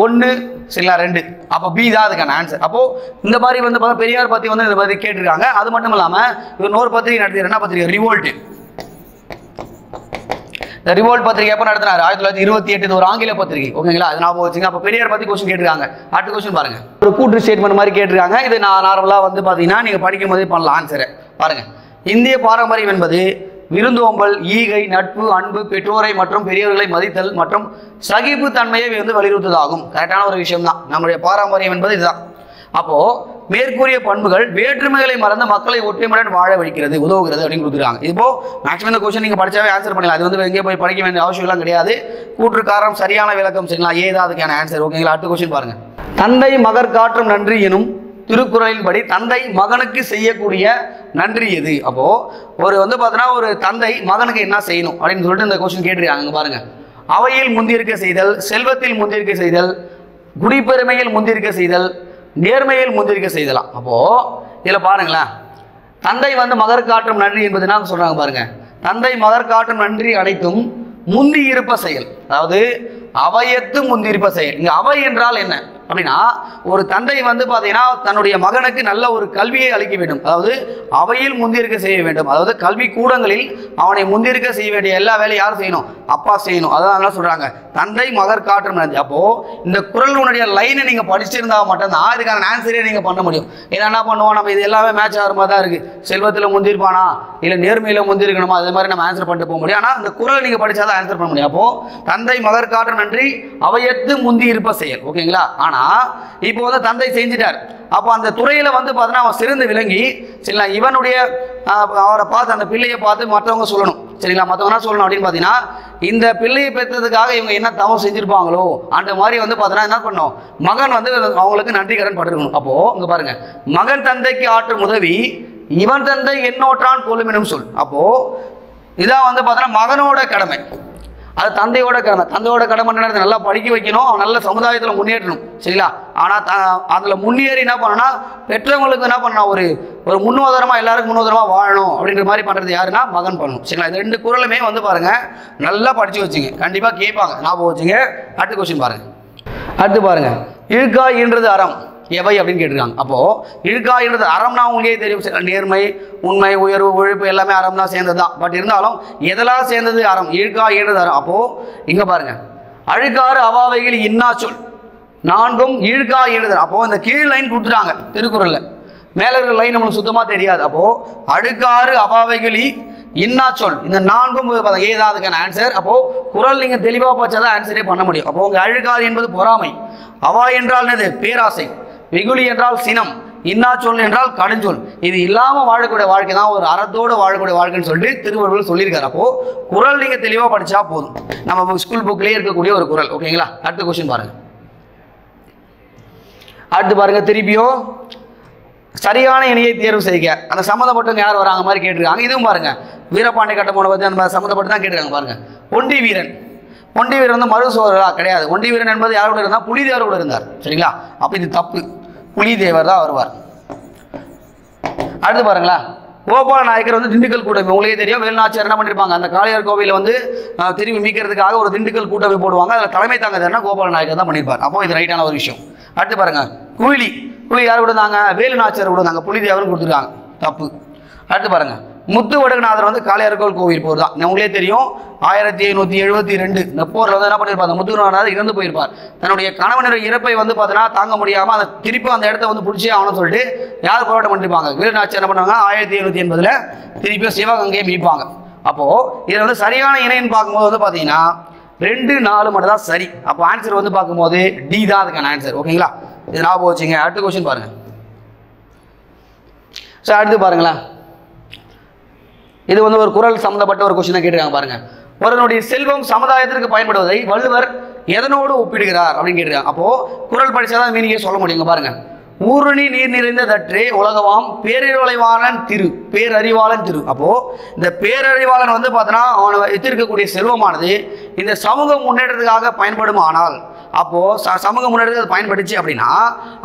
1, சரிங்களா 2. அப்போ பி தான் அதுக்கான ஆன்சர். அப்போ இந்த மாதிரி வந்து பார்த்தா பெரியார் பத்தி வந்து இந்த மாதிரி கேட்டிருக்காங்க. அது மட்டும் இல்லாம இவர் இன்னொரு பத்திரிகை நடத்தியது, என்ன பத்திரிகை, ரிவோல்ட். இந்த ரிவோல்ட் பத்திரிகை எப்போ நடத்தினார்? 1928. இது ஒரு ஆங்கில பத்திரிகை. ஓகேங்களா? அது ஞாபகம் வச்சுங்க. அப்போ பெரியார் பத்தி கொஸ்டின் கேட்டிருக்காங்க. அடுத்த கொஸ்டின் பாருங்க, ஒரு கூற்று ஸ்டேட்மெண்ட் மாதிரி கேட்டிருக்காங்க. இது நான் நார்மலாக வந்து பார்த்தீங்கன்னா நீங்க படிக்கும் போதே பண்ணலாம் ஆன்சரை. பாருங்க, இந்திய பாரம்பரியம் என்பது விருந்தோம்பல், ஈகை, நட்பு, அன்பு, பெற்றோரை மற்றும் பெரியவர்களை மதித்தல் மற்றும் சகிப்பு தன்மையை வந்து வலியுறுத்துவதாகும். கரெக்டான ஒரு விஷயம் தான். நம்முடைய பாரம்பரியம் என்பது இதுதான். அப்போ மேற்கூறிய பண்புகள் வேற்றுமைகளை மறந்து மக்களை ஒற்றுமையுடன் வாழ வைக்கிறது, உதவுகிறது அப்படின்னு கொடுத்துருக்காங்க. இப்போ மேக்ஸிமம் இந்த கொஸ்டின் நீங்க படிச்சாவே ஆன்சர் பண்ணலாம். அது வந்து எங்கே போய் படிக்க வேண்டிய அவசியம் கிடையாது. கூற்று காரணம் சரியான விளக்கம். சரிங்களா? ஏதா அதுக்கான ஆன்சர். ஓகேங்களா? அடுத்த கொஸ்டின் பாருங்க, தந்தை மகர் காற்றும் நன்றி எனும் திருக்குறளின்படி தந்தை மகனுக்கு செய்யக்கூடிய நன்றி எது? அப்போ ஒரு வந்து பார்த்தீங்கன்னா ஒரு தந்தை மகனுக்கு என்ன செய்யணும் அப்படின்னு சொல்லிட்டு இந்த கொஸ்டின் கேட்டிருக்காங்க. பாருங்க, அவையில் முந்திருக்க செய்தல், செல்வத்தில் முந்திருக்க செய்தல், குடிப்பெருமையில் முந்திருக்க செய்தல், நேர்மையில் முந்திருக்க செய்தலாம். அப்போ இதுல பாருங்களேன், தந்தை வந்து மகர் காட்டும் நன்றி என்பது என்ன சொல்றாங்க பாருங்க, தந்தை மகர் காட்டும் நன்றி அனைத்தும் முந்தி இருப்ப செயல். அதாவது அவையத்து முந்திருப்ப செயல். இங்க அவை என்றால் என்ன அப்படின்னா, ஒரு தந்தை வந்து பார்த்தீங்கன்னா தன்னுடைய மகனுக்கு நல்ல ஒரு கல்வியை அளிக்க வேண்டும். அதாவது அவையில் முந்திருக்க செய்ய வேண்டும். அதாவது கல்வி கூடங்களில் அவனை முந்திருக்க செய்ய வேண்டிய எல்லா வேலையும் யார் செய்யணும்? அப்பா செய்யணும். அதான் அதெல்லாம் சொல்றாங்க தந்தை மகர் காற்றும் நன்றி. அப்போ இந்த குறளுடைய லைனை நீங்க படிச்சிருந்தா மட்டும்தான் இதுக்கான ஆன்சரே நீங்க பண்ண முடியும். ஏன்னா என்ன பண்ணுவோம், நம்ம இது எல்லாமே மேட்ச் ஆகிற மாதிரி தான் இருக்கு. செல்வத்தில் முந்திருப்பானா இல்லை நேர்மையில முந்திருக்கணுமா, அதே மாதிரி நம்ம ஆன்சர் பண்ணிட்டு போக முடியும். ஆனால் இந்த குறள் நீங்க படிச்சாதான் ஆன்சர் பண்ண முடியும். அப்போ தந்தை மகர் காற்றும் நன்றி அவையத்து முந்தி இருப்ப செயல். ஓகேங்களா? ஆனா இப்போ வந்து தந்தை செஞ்சிட்டார். அப்போ அந்த துறையில வந்து பார்த்தீங்கன்னா அவன் சிறந்து விளங்கி, சரிங்களா, இவனுடைய அவரை பார்த்து அந்த பிள்ளையை பார்த்து மற்றவங்க சொல்லணும். சரிங்களா? மற்றவங்க என்ன சொல்லணும் அப்படின்னு பார்த்தீங்கன்னா, இந்த பிள்ளையை பெற்றதுக்காக இவங்க என்ன தவம் செஞ்சிருப்பாங்களோ அந்த மாதிரி வந்து பார்த்தீங்கன்னா என்ன பண்ணணும், மகன் வந்து அவங்களுக்கு நன்றி கடன் பட்டிருக்கணும். அப்போ இங்க பாருங்க, மகன் தந்தைக்கு ஆற்றும் உதவி இவன் தந்தை என்னோற்றான் கொள்ளுமெனும் சொல். அப்போ இதான் வந்து பார்த்தீங்கன்னா மகனோட கடமை, அது தந்தையோட கடமை. தந்தையோட கடமை நல்லா படிக்க வைக்கணும், அவன் நல்ல சமுதாயத்தில் முன்னேற்றணும். சரிங்களா? ஆனால் அதில் முன்னேறி என்ன பண்ணணும்னா பெற்றவங்களுக்கு என்ன பண்ணணும், ஒரு முன்னுதாரணமாக எல்லாருக்கும் முன்னுதாரணமாக வாழணும் அப்படின்ற மாதிரி பண்ணுறது யாருன்னா மகன் பண்ணணும். சரிங்களா? இந்த ரெண்டு குறளுமே வந்து பாருங்க நல்லா படித்து வச்சுங்க, கண்டிப்பாக கேட்பாங்க, ஞாபகம் வச்சுங்க. அடுத்த கொஸ்டின் பாருங்க. அடுத்து பாருங்க, இழுக்காய் என்றது அறம் எவை அப்படின்னு கேட்டிருக்காங்க. அப்போ இழுக்காய் என்றது அறம்னா உங்களுக்கே தெரியும், நேர்மை, உண்மை, உயர்வு, உழைப்பு எல்லாமே அறம் தான் சேர்ந்தது தான். பட் இருந்தாலும் எதெல்லாம் சேர்ந்தது அறம், இழுக்காய் என்றது அறம். அப்போ இங்க பாருங்க, அழுக்காறு அவாவைகள் இன்னா சொல் நான்கும் இழுக்காய் என்றது. அப்போ இந்த கீழ் லைன் கொடுத்துட்டாங்க திருக்குறள்ல, மேல இருக்கிற லைன் நம்மளுக்கு சுத்தமா தெரியாது. அப்போ அழுக்காறு அவாவைகளி இன்னா சொல், இந்த நான்கும் ஏதாவதுக்கான ஆன்சர். அப்போ குறள் நீங்க தெளிவா பார்த்தாதான் ஆன்சரே பண்ண முடியும். அப்போ உங்க அழுக்காறு என்பது பொறாமை, அவா என்றால் என்னது பேராசை, வெகுளி என்றால் சினம், இன்னா சொல் என்றால் கடுஞ்சொல். இது இல்லாம வாழக்கூடிய வாழ்க்கை தான் ஒரு அறத்தோடு வாழக்கூடிய வாழ்க்கைன்னு சொல்லிட்டு திருவள்ளுவர் சொல்லியிருக்காரு. அப்போ குறள் நீங்க தெளிவா படிச்சா போதும். நம்ம ஸ்கூல் புக்லயே இருக்கக்கூடிய ஒரு குறள். ஓகேங்களா? அடுத்த கொஸ்டின் பாருங்க. அடுத்து பாருங்க, திருப்பியும் சரியான இணையை தேர்வு செய்க. அந்த சம்மந்தப்பட்டவங்க யார் வராங்க மாதிரி கேட்டிருக்காங்க. இதுவும் பாருங்க, வீரபாண்டிய கட்டபொம்மனை பற்றி அந்த சம்மந்தப்பட்டு தான் கேட்டிருக்காங்க. பாருங்க, ஒண்டி வீரன். ஒண்டி வீரன் வந்து மறு சோழரா கிடையாது. ஒண்டி வீரன் என்பது யாரோட இருந்தால் புலிதேவர் கூட இருந்தார். சரிங்களா? அப்போ இது தப்பு, புலிதேவர் தான் வருவார். அடுத்து பாருங்களா, கோபால நாயக்கர் வந்து திண்டுக்கல் கூட்டமை. உங்களுக்கே தெரியும், வேலுநாச்சியார் என்ன பண்ணிருப்பாங்க, அந்த காளையார் கோவில வந்து திரும்பி மீட்கிறதுக்காக ஒரு திண்டுக்கல் கூட்டமை போடுவாங்க. அதில் தலைமை தாங்க கோபால நாயக்கர் தான் பண்ணியிருப்பார். அப்போ இது ரைட்டான ஒரு விஷயம். அடுத்து பாருங்க, குயிலி. குயிலி யார் கூட இருந்தாங்க? வேலுநாச்சியார் கூட இருந்தாங்க. புலிதேவர்னு கொடுத்துருக்காங்க, தப்பு. அடுத்து பாருங்க, முத்து வடுகநாதர் வந்து காளையார்கோவில் கோவில் போர் தான். உங்களே தெரியும், 1572 இந்த போரில் வந்து என்ன பண்ணியிருப்பாங்க, முத்து வடுகநாதர் இறந்து போயிருப்பார். தன்னுடைய கணவனுடைய இறப்பை வந்து பார்த்தீங்கன்னா தாங்க முடியாமல் அந்த திருப்பி அந்த இடத்த வந்து பிடிச்சே ஆகணும்னு சொல்லிட்டு யார் போராட்டம் பண்ணிருப்பாங்க, வேலுநாச்சியார் என்ன பண்ணுவாங்க, 1780 திருப்பியும் சிவகங்கையை மீட்பாங்க. அப்போது இதில் வந்து சரியான இணைன்னு பார்க்கும்போது வந்து பார்த்தீங்கன்னா 2, 4 மட்டும் தான் சரி. அப்போ ஆன்சர் வந்து பார்க்கும்போது டி தான் அதுக்கான ஆன்சர். ஓகேங்களா? இது ஞாபகம் வச்சுங்க. அடுத்த கொஸ்டின் பாருங்க. ஸோ அடுத்து பாருங்களேன், இது வந்து ஒரு குறள் சம்பந்தப்பட்ட ஒரு கொஸ்டின் கேட்டிருக்காங்க. பாருங்க, ஒருவனுடைய செல்வம் சமுதாயத்திற்கு பயன்படுவதை வள்ளுவர் எதனோடு ஒப்பிடுகிறார் அப்படின்னு கேட்டிருக்காங்க. அப்போ குறள் படிச்சாதான் மீனிங்கே சொல்ல முடியுங்க. பாருங்க, ஊருணி நீர் நிறைந்த தற்றே உலகவாம் பேரறிவாளன் திரு. அப்போ இந்த பேரறிவாளன் வந்து பார்த்தோன்னா அவனை வைத்திருக்கக்கூடிய செல்வமானது இந்த சமூக முன்னேற்றத்துக்காக பயன்படுமானால், அப்போ சமூக முன்னேற்றத்துக்கு அது பயன்படுச்சு அப்படின்னா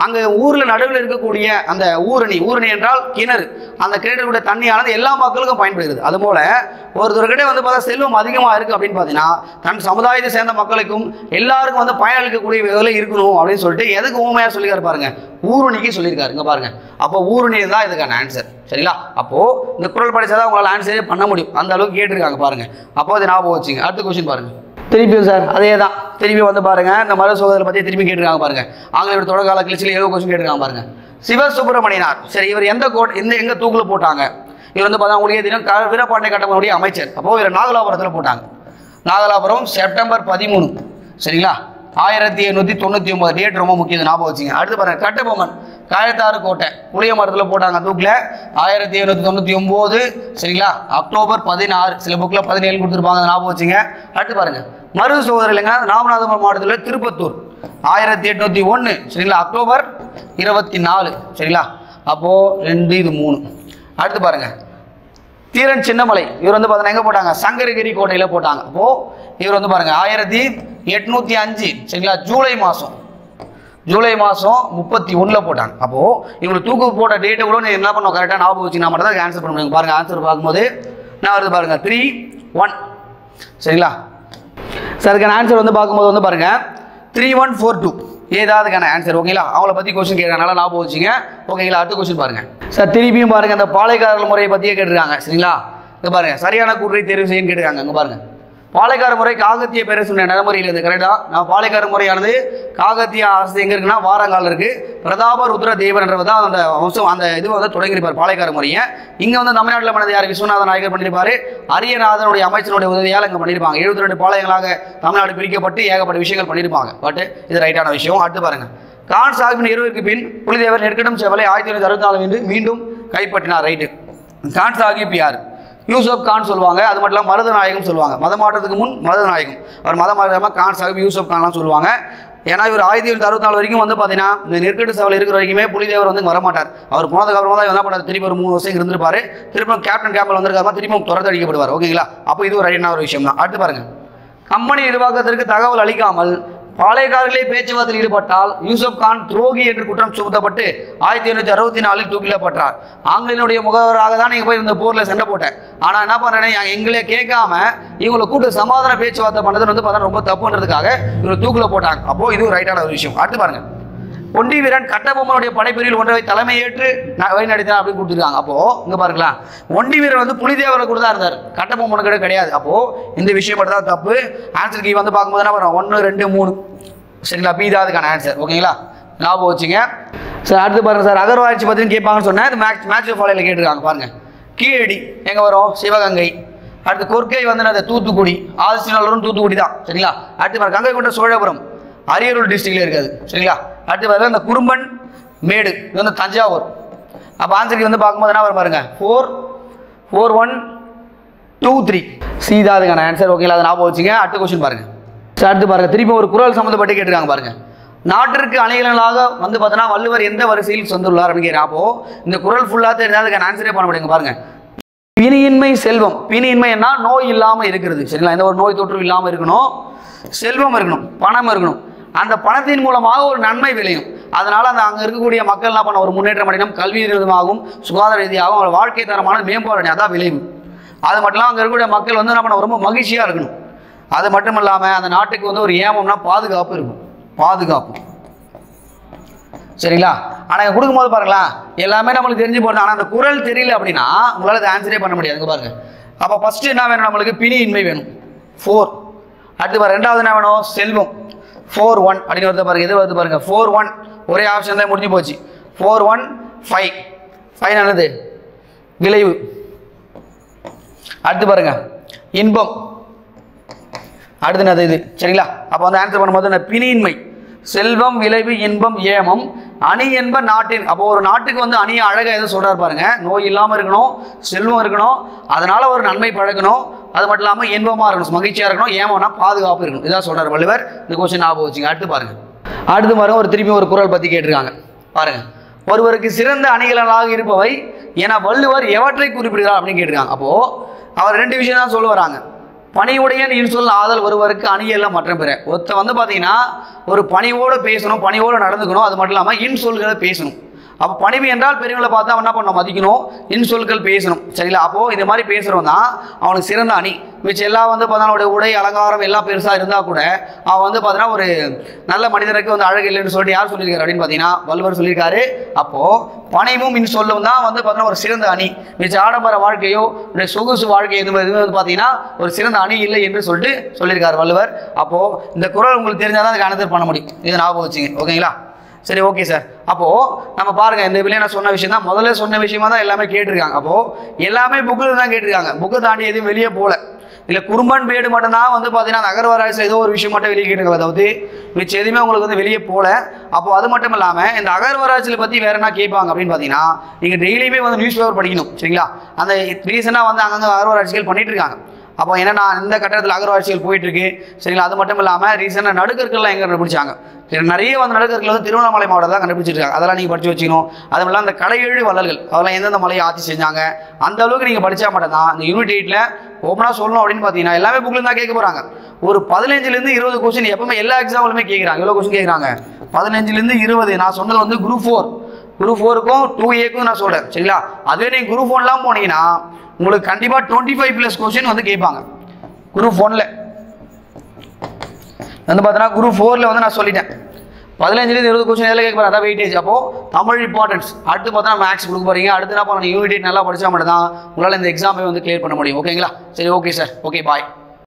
அங்கே ஊரில் நடுவில் இருக்கக்கூடிய அந்த ஊரணி என்றால் கிணறு, அந்த கிணறுடைய தண்ணியானது எல்லா மக்களுக்கும் பயன்படுகிறது. அதுபோல ஒருத்தர்கிட்ட வந்து பார்த்தா செல்வம் அதிகமாக இருக்குது அப்படின்னு பார்த்தீங்கன்னா தன் சமுதாயத்தை சேர்ந்த மக்களுக்கும் எல்லாருக்கும் வந்து பயனளிக்கக்கூடிய வகையில் இருக்கணும் அப்படின்னு சொல்லிட்டு எதுக்கு ஊமையாக சொல்லியிருக்காரு பாருங்க, ஊருணிக்கு சொல்லியிருக்காரு. இங்கே பாருங்க, அப்போ ஊருணி தான் இதுக்கான ஆன்சர். சரிங்களா? அப்போ இந்த குறள் படிச்சாதான் உங்களால் ஆன்சரே பண்ண முடியும், அந்த அளவுக்கு கேட்டிருக்காங்க பாருங்க. அப்போ அது ஞாபகம் வச்சுங்க. அடுத்த கொஸ்டின் பாருங்க. திருப்பியும் சார் அதே தான், திருப்பி வந்து பாருங்க இந்த மறு சோதனை பற்றி திருப்பி கேட்டிருக்காங்க பாருங்க. ஆங்கிலேயோட தொடர்கால கிளர்ச்சியில் ஏதோ கொஸ்டின் கேட்டிருக்காங்க பாருங்க. சிவசுப்பிரமணியனார், சரி இவர் எங்க தூக்கில் போட்டாங்க? இவர் வந்து பார்த்தா உங்களுக்கே தெரியும் வீரபாண்டிய கட்டபொம்மனுடைய அமைச்சர். அப்போ இவர் நாகலாபுரத்தில் போட்டாங்க. நாகலாபுரம் செப்டம்பர் 13, சரிங்களா, 1799. டேட் ரொம்ப முக்கியம், ஞாபகம் வச்சுங்க. அடுத்து பாருங்க, கட்டபொம்மன் காயத்தாறு கோட்டை புளிய மரத்தில் போட்டாங்க தூக்கில் 1799, சரிங்களா, அக்டோபர் 16. சில புக்கில் 17 கொடுத்துருப்பாங்க, ஞாபகம் வச்சுங்க. அடுத்து பாருங்க, மரு சோதரிலைங்க ராமநாதபுரம் மாவட்டத்தில் திருப்பத்தூர் 1801, சரிங்களா, அக்டோபர் 24, சரிங்களா. அப்போது 2 இது 3. அடுத்து பாருங்க, தீரன் சின்னமலை, இவர் வந்து பார்த்தீங்கன்னா எங்கே போட்டாங்க? சங்கரகிரி கோட்டையில் போட்டாங்க. அப்போது இவர் வந்து பாருங்க 1805, சரிங்களா, ஜூலை மாதம் 31 போட்டாங்க. அப்போது இவங்களுக்கு தூக்கு போட்ட டேட்டை கூட நீங்கள் என்ன பண்ணுவோம் கரெக்டாக ஞாபகம் வச்சுன்னா மட்டும் தான் ஆன்சர் பண்ண முடியும். பாருங்கள் ஆன்சர் பார்க்கும்போது நான் வருது பாருங்கள் 3-1, சரிங்களா. சார் அதுக்கான ஆன்சர் வந்து பார்க்கும்போது வந்து பாருங்கள் 3142 ஏதாவதுக்கான ஆன்சர். ஓகேங்களா? அவங்கள பற்றி கொஸ்டின் கேட்கறதுனால ஞாபகம் வச்சுங்க. ஓகேங்களா? அடுத்த கொஸ்டின் பாருங்கள். சார் திருப்பியும் பாருங்கள், இந்த பாளையக்காரர்கள் முறையை பற்றியே கேட்டிருக்காங்க, சரிங்களா. இங்கே பாருங்கள், சரியான கூற்றை தேர்வு செய்யன்னு கேட்டிருக்காங்க. இங்கே பாருங்கள், பாளையக்கார முறை காகத்திய பேரரசு நடைமுறையில் இருக்குது. கரெக்டாக நான் பாளையக்கார முறையானது காகத்திய அரசு எங்கே இருக்குன்னா வாரங்கால் இருக்குது. பிரதாப ருத்ர தேவர்ன்றவர் தான் அந்த வம்சம், அந்த இது வந்து தொடங்கியிருப்பார் பாளையக்கார முறையை. இங்கே வந்து தமிழ்நாட்டில் பண்ணது யார்? விஸ்வநாத நாயகர் பண்ணியிருப்பார். அரியநாதனுடைய அமைச்சனுடைய உதவியால் இங்கே பண்ணியிருப்பாங்க. 72 பாளையங்களாக தமிழ்நாடு பிரிக்கப்பட்டு ஏகப்பட்ட விஷயங்கள் பண்ணியிருப்பாங்க. பட் இது ரைட்டான விஷயம். அடுத்து பாருங்கள், கான் சாஹிபின் இரவுக்கு பின் புலிதேவர் நெற்கட்டும் செவலை 1964 என்று மீண்டும் கைப்பற்றினார். ரைட்டு. கான் சாஹிப் யார்? யூசுப் கான் சொல்லுவாங்க. அது மட்டும் இல்லாமல் மருதநாயகம் சொல்லுவாங்க. மத மாற்றத்துக்கு முன் மருதநாயகம், அவர் மதம் மாற்றாமல் கான் சாஹிப் யூசுப் கான்லாம் சொல்லுவாங்க. ஏன்னா இவர் 1964 வரைக்கும் வந்து பார்த்தீங்கன்னா இந்த நெற்கட்டு சவால் இருக்கிற வரைக்குமே புலிதேவர் வந்து வரமாட்டார். அவர் போனதுக்கு அப்புறமா தான் என்ன பண்ணார்? திருப்பி ஒரு 3 வருஷம் இருந்திருப்பாரு. திரும்ப கேப்டன் கேம்பில் வந்திருக்காரு, திரும்பவும் துரத்தடிக்கப்படுவார். ஓகேங்களா? அப்போ இது ஒரு ரைட்டான ஒரு விஷயம் தான். அடுத்து பாருங்க, கம்பெனி நிர்வாகத்திற்கு தகவல் அளிக்காமல் பாளையக்காரர்களே பேச்சுவார்த்தையில் ஈடுபட்டால் யூசுப் கான் துரோகி என்று குற்றம் சுமத்தப்பட்டு 1864 தூக்கிலப்பட்டார். ஆங்கிலேயனுடைய முகவராக தான் நீங்கள் போய் இந்த போரில் சண்டை போட்டேன். ஆனால் என்ன பண்ணுறேன், எங்களே கேட்காம இவங்களை கூட்டு சமாதான பேச்சுவார்த்தை பண்ணது வந்து பார்த்தா ரொம்ப தப்புன்றதுக்காக இவங்களை தூக்கில் போட்டாங்க. அப்போது இது ரைட்டான ஒரு விஷயம். அடுத்து பாருங்க, ஒண்டி வீரன் கட்டபொம்மனுடைய படைப்பிரிவில் ஒன்றை தலைமையேற்று வழிநடத்தினார் அப்படின்னு கொடுத்துருக்காங்க. அப்போது இங்கே பாருங்களா, ஒண்டி வீரன் வந்து புலிதேவரை கூட தான் இருந்தார், கட்டபொம்மனுக்கு கிடையாது. அப்போது இந்த விஷயம் மட்டும் தான் தப்பு. ஆன்சர் கீ வந்து பார்க்கும்போது என்ன வரும்? 1, 2, 3, சரிங்களா. பி தான் அதுக்கான ஆன்சர். ஓகேங்களா? ஞாபகம் வச்சுங்க. சார் அடுத்து பாருங்கள் சார், அகர்வாய்ச்சி பற்றினு கேட்பாங்கன்னு சொன்னேன். அது மேட்ச் ஃபாலையில் கேட்டிருக்காங்க பாருங்கள். கீழடி எங்கே வரும்? சிவகங்கை. அடுத்து கொற்கை வந்து அது தூத்துக்குடி, ஆதிசிநல்லூரும் தூத்துக்குடி தான், சரிங்களா. அடுத்து பாருங்கள், கங்கை கொண்ட சோழபுரம் அரியலூர் டிஸ்ட்ரிக்டில் இருக்காது, சரிங்களா. அடுத்து பாருங்கள், இந்த குறும்பன் மேடு இது வந்து தஞ்சாவூர். அப்போ ஆன்சருக்கு வந்து பார்க்கும்போது என்ன வரும் பாருங்க, 4, 4, 1, 2, 3 சீதா அதுக்கான ஆன்சர். ஓகேங்களா? அதை ஞாபகம் வச்சுங்க. அடுத்த கொஸ்டின் பாருங்க. அடுத்து பாருங்க, திருப்பி ஒரு குறள் சம்மந்தப்பட்டு கேட்டிருக்காங்க பாருங்க. நாட்டிற்கு அணிகலனாக வந்து பார்த்தோன்னா வள்ளுவர் எந்த வரிசையில் சொந்துள்ளார் அப்படின்னு. அப்போ இந்த குறள் ஃபுல்லாக தெரிஞ்சால் அதுக்கான ஆன்சரே பண்ண முடியுங்க பாருங்க. பிணியின்மை செல்வம், பிணியின்மை என்ன? நோய் இல்லாமல் இருக்கிறது, சரிங்களா. எந்த ஒரு நோய் தொற்று இல்லாமல் இருக்கணும், செல்வம் இருக்கணும், பணம் இருக்கணும். அந்த பணத்தின் மூலமாக ஒரு நன்மை விளையும். அதனால் அந்த அங்கே இருக்கக்கூடிய மக்கள் என்ன பண்ண ஒரு முன்னேற்றம் அடையணும், கல்வி ரீதியாகவும் சுகாதார ரீதியாகவும் அவங்க வாழ்க்கை தரமான மேம்பாடு, அதான் விளைவு. அது மட்டும் இல்லாமல் அங்கே இருக்கக்கூடிய மக்கள் வந்து என்ன பண்ண ரொம்ப மகிழ்ச்சியாக இருக்கணும். அது மட்டும் இல்லாமல் அந்த நாட்டுக்கு வந்து ஒரு ஏமம்னா பாதுகாப்பு இருக்கும், பாதுகாப்பு, சரிங்களா. ஆனால் கொடுக்கும்போது பாருங்களா எல்லாமே நம்மளுக்கு தெரிஞ்சு போகிறது. ஆனால் அந்த குறள் தெரியல அப்படின்னா உங்களால் அதை ஆன்சரே பண்ண முடியாது பாருங்க. அப்போ ஃபஸ்ட்டு என்ன வேணும்? நம்மளுக்கு பிணியின்மை வேணும், 4. அடுத்து பாருங்க, ரெண்டாவது என்ன வேணும்? செல்வம், 4, 1 அப்படின்னு வருது பாருங்க. எது வருது பாருங்க? 4, 1 ஒரே ஆப்ஷன் தான் முடிஞ்சு போச்சு. 4, 1, 5 5 என்னது? விளைவு. அடுத்து பாருங்க, இன்பம். அடுத்து என்னது? இது, சரிங்களா. அப்போ வந்து ஆன்சர் பண்ணும்போது பிணியின்மை, செல்வம், விளைவு, இன்பம், ஏமம், அணி என்ப நாட்டின். அப்போ ஒரு நாட்டுக்கு வந்து அணியை அழகாக எதை சொல்கிறார் பாருங்க, நோய் இல்லாமல் இருக்கணும், செல்வம் இருக்கணும், அதனால் ஒரு நன்மை பழகணும், அது மட்டும் இல்லாமல் இன்பமாக இருக்கணும், மகிழ்ச்சியாக இருக்கணும், ஏமம்னா பாதுகாப்பு இருக்கணும். இதான் சொல்கிறார் வள்ளுவர். இந்த கொஸ்டின் ஞாபகம் வச்சுங்க. அடுத்து பாருங்க, ஒரு திருப்பி ஒரு குறள் பற்றி கேட்டிருக்காங்க பாருங்க. ஒருவருக்கு சிறந்த அணிகலனாக இருப்பவை என வள்ளுவர் எவற்றை குறிப்பிடுகிறார் அப்படின்னு கேட்டிருக்காங்க. அப்போது அவர் 2 விஷயம் தான் சொல்ல வராங்க. பணிவுடையன் இன்சொல் ஆதல் ஒருவருக்கு அணியெல்லாம் மற்ற பிற. ஒருத்த வந்து பார்த்தீங்கன்னா ஒரு பணிவோடு பேசணும், பணிவோடு நடந்துக்கணும். அது மட்டும் இல்லாமல் இன்சொல்களை பேசணும். அப்போ பணிவு என்றால் பெரியவங்களை பார்த்து அவன் என்ன பண்ணணும், மதிக்கணும், இன்சொல்கள் பேசணும். சரிங்களா? அப்போது இது மாதிரி பேசுகிறவன் தான் அவனுக்கு சிறந்த அணி. மிச்சம் எல்லாம் வந்து பார்த்தீங்கன்னா உடை அலங்காரம் எல்லாம் பெருசாக இருந்தால் கூட அவன் வந்து பார்த்தீங்கன்னா ஒரு நல்ல மனிதனுக்கு வந்து அழகு இல்லைன்னு சொல்லிட்டு யார் சொல்லியிருக்காரு அப்படின்னு பார்த்தீங்கன்னா வள்ளுவர் சொல்லியிருக்காரு. அப்போது பணிவும் இன்சொல்லும் தான் வந்து பார்த்தீங்கன்னா ஒரு சிறந்த அணி. மிச்ச ஆடம்பர வாழ்க்கையோ இல்லை சொகுசு வாழ்க்கை எதுவுமே வந்து பார்த்தீங்கன்னா ஒரு சிறந்த அணி இல்லை என்று சொல்லிட்டு சொல்லியிருக்காரு வள்ளுவர். அப்போது இந்த குறள் உங்களுக்கு தெரிஞ்சால் தான் அதுக்கு ஆன்சர் பண்ண முடியும். இதை ஞாபகம் வச்சுங்க. ஓகேங்களா? சரி, ஓகே சார். அப்போது நம்ம பாருங்கள், இந்த இதில் நான் சொன்ன விஷயம் தான் முதல்ல சொன்ன விஷயமா தான் எல்லாமே கேட்டிருக்காங்க. அப்போது எல்லாமே புக்கில் தான் கேட்டிருக்காங்க. புக்கை தாண்டி எதுவும் வெளியே போகல. இல்லை குறும்பன் பேடு மட்டும்தான் வந்து பார்த்தீங்கன்னா அந்த அகர்வாராய்ச்சியில் ஏதோ ஒரு விஷயம் மட்டும் வெளியே கேட்டுருக்காங்க. அதாவது மிச்சம் எதுவுமே உங்களுக்கு வந்து வெளியே போகல. அப்போது அது மட்டும் இல்லாமல் இந்த அகர்வாராய்ச்சியை பற்றி வேறு என்ன கேட்பாங்க அப்படின்னு பார்த்தீங்கன்னா நீங்கள் டெய்லியுமே வந்து நியூஸ் பேப்பர் படிக்கணும். சரிங்களா? அந்த ரீசனாக வந்து அங்கங்கே அகர்வாராய்ச்சிகள் பண்ணிகிட்டு இருக்காங்க. அப்போ என்னன்னா இந்த கட்டத்தில் அகர்வாட்சிகள் போயிட்டுருக்கு. சரிங்களா? அது மட்டும் இல்லாமல் ரீசெண்டாக நடுக்கற்கள்லாம் எங்கே கண்டுபிடிச்சாங்க? நிறைய வந்து நடுக்கற்கள் வந்து திருவண்ணாமலை மாவட்டம் தான் கண்டுபிடிச்சிருக்காங்க. அதெல்லாம் நீங்கள் படித்து வச்சுக்கணும். அதுவும் இல்லாமல் அந்த கலையெழு வள்ளல்கள் அதெல்லாம் எந்தெந்த மலையை ஆட்சி செஞ்சாங்க அந்த அளவுக்கு நீங்கள் படித்தா மட்டும்தான் இந்த யூனிட் 8ல் ஓப்பனாக சொல்லணும் அப்படின்னு பார்த்தீங்கன்னா எல்லாமே புக்கில் தான் கேட்க போகிறாங்க. ஒரு 15லேருந்து 20 கொஸ்டின் எப்பவுமே எல்லா எக்ஸாம்பிளுமே கேட்குறாங்க. எவ்வளோ கொஸ்டின் கேட்குறாங்க? 15லேருந்து 20. நான் சொன்னது வந்து குரூப் 4க்கும் 2Aக்கும் நான் சொல்கிறேன். சரிங்களா? அதுவே நீங்கள் குரூப் 1லாம் போனீங்கன்னா உங்களுக்கு கண்டிப்பாக 25+ கொஸ்டின் வந்து கேட்பாங்க. குரூப் 1ல் வந்து பார்த்தீங்கன்னா குரூப் 4ல் வந்து நான் சொல்லிட்டேன் 15லேருந்து 20 கொஸ்டின் எதில் கேட்க போகிறேன். அதான் வெயிட்டேஜ். அப்போது தமிழ் இம்பார்ட்டன்ஸ். அடுத்து பார்த்தா மேக்ஸ் கொடுக்க போகிறீங்க. அடுத்து என்ன பண்ணணும், யூனிட் 8 நல்லா படித்தா மட்டும் தான் உங்களால் இந்த எக்ஸாமை வந்து கிளியர் பண்ண முடியும். ஓகேங்களா? சரி, ஓகே சார். ஓகே, பாய்.